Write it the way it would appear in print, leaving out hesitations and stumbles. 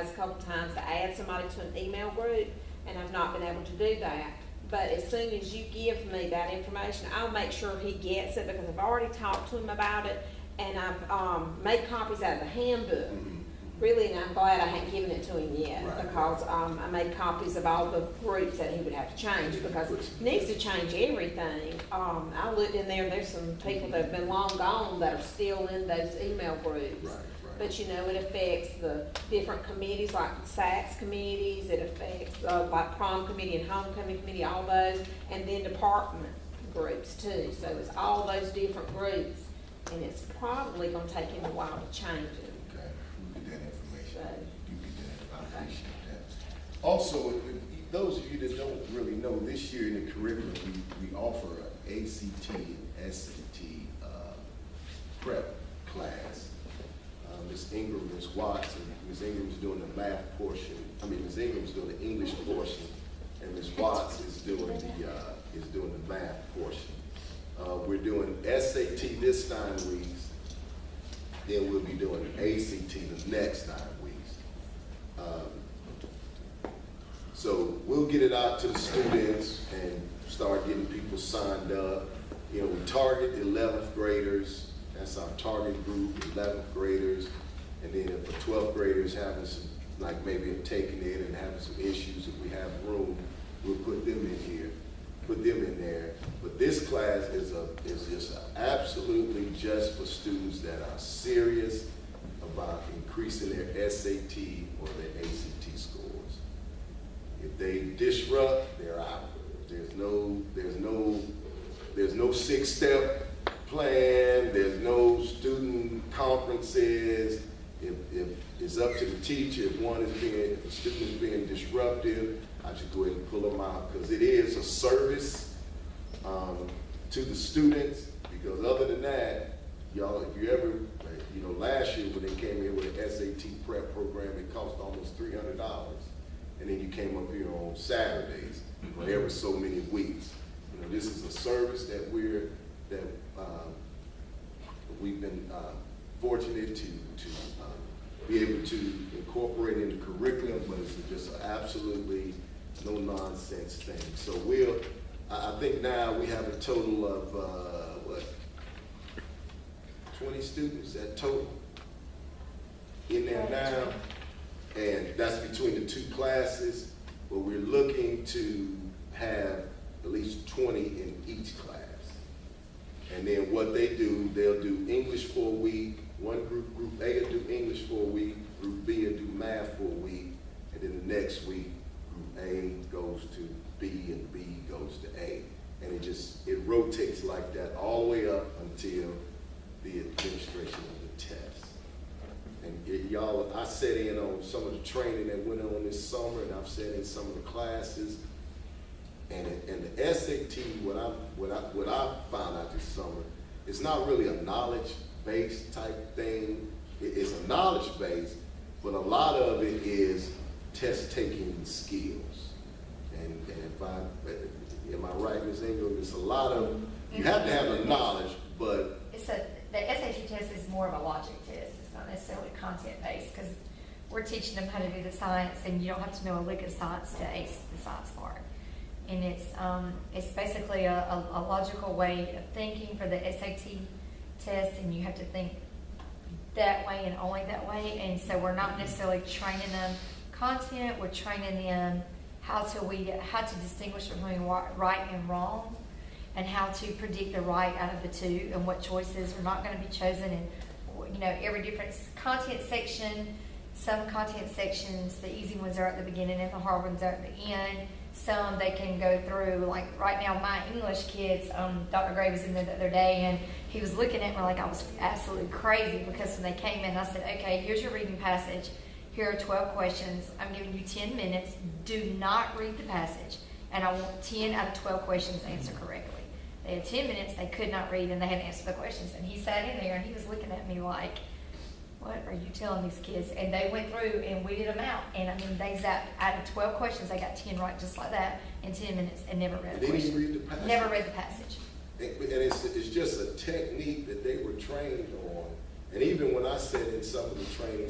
tries a couple times to add somebody to an email group, and I've not been able to do that. But as soon as you give me that information, I'll make sure he gets it, because I've already talked to him about it, and I've made copies out of the handbook. Really, and I'm glad I hadn't given it to him yet, Right. because I made copies of all the groups that he would have to change, because he needs to change everything. I looked in there, and there's some people that have been long gone that are still in those email groups. Right. But you know, it affects the different committees, like SACS committees, it affects like prom committee and homecoming committee, all those, and then department groups too. So it's all those different groups, and it's probably gonna take him a while to change it. Okay, you get that information. So, You get that, I appreciate that. Also, those of you that don't really know, this year in the curriculum, we offer an ACT and SAT prep class. Ms. Ingram, Ms. Watson, Ms. Ingram's doing the math portion. Ms. Ingram's doing the English portion, and Ms. Watts is doing the math portion. We're doing SAT this 9 weeks, then we'll be doing ACT the next 9 weeks. So we'll get it out to the students and start getting people signed up. You know, we target the 11th graders. That's our target group, 11th graders. And then for 12th graders having some, like maybe have taken it and having some issues, if we have room, we'll put them in here, put them in there. But this class is just absolutely just for students that are serious about increasing their SAT or their ACT scores. If they disrupt, they're out. There's no 6-step plan, there's no student conferences. If it's up to the teacher, if a student is being disruptive, I just go ahead and pull them out, because it is a service to the students. Because other than that, y'all, if you ever, last year when they came in with an SAT prep program, it cost almost $300. And then you came up here on Saturdays, for ever so many weeks. This is a service that we've been fortunate to be able to incorporate in the curriculum, but it's just absolutely no nonsense thing. So I think now we have a total of 20 students at total in there now, and that's between the 2 classes, but we're looking to have at least 20 in each class. And then what they do, they'll do English for a week. One group A will do English for a week, group B will do math for a week, and then the next week, group A goes to B and B goes to A. And it rotates like that all the way up until the administration of the test. And y'all, I sat in on some of the training that went on this summer, and I've sat in some of the classes. And the SAT, what I found out this summer, it's not really a knowledge-based type thing. It's a knowledge-based, but a lot of it is test-taking skills. And am I right, Ms. Ingram? It's a lot of, you have to have the knowledge, but the SAT test is more of a logic test. It's not necessarily content-based, because we're teaching them how to do the science, and you don't have to know a lick of science to ace the science part. And it's basically a logical way of thinking for the SAT test, and you have to think that way and only that way. And so we're not necessarily training them content, we're training them how to distinguish between right and wrong, and how to predict the right out of the 2, and what choices are not going to be chosen. And every different content section, some content sections, the easy ones are at the beginning and the hard ones are at the end. Some they can go through, like right now my English kids, Dr. Gray was in there the other day, and he was looking at me like I was absolutely crazy, because when they came in, I said, okay, here's your reading passage. Here are 12 questions. I'm giving you 10 minutes. Do not read the passage. And I want 10 out of 12 questions answered correctly. They had 10 minutes, they could not read, and they had to answer the questions. And he sat in there, and he was looking at me like, what are you telling these kids? And they went through and weeded them out. And they zapped out of 12 questions, they got 10 right just like that in 10 minutes and never read the question. They didn't read the passage. Never read the passage. And it's just a technique that they were trained on. And even when I said in some of the training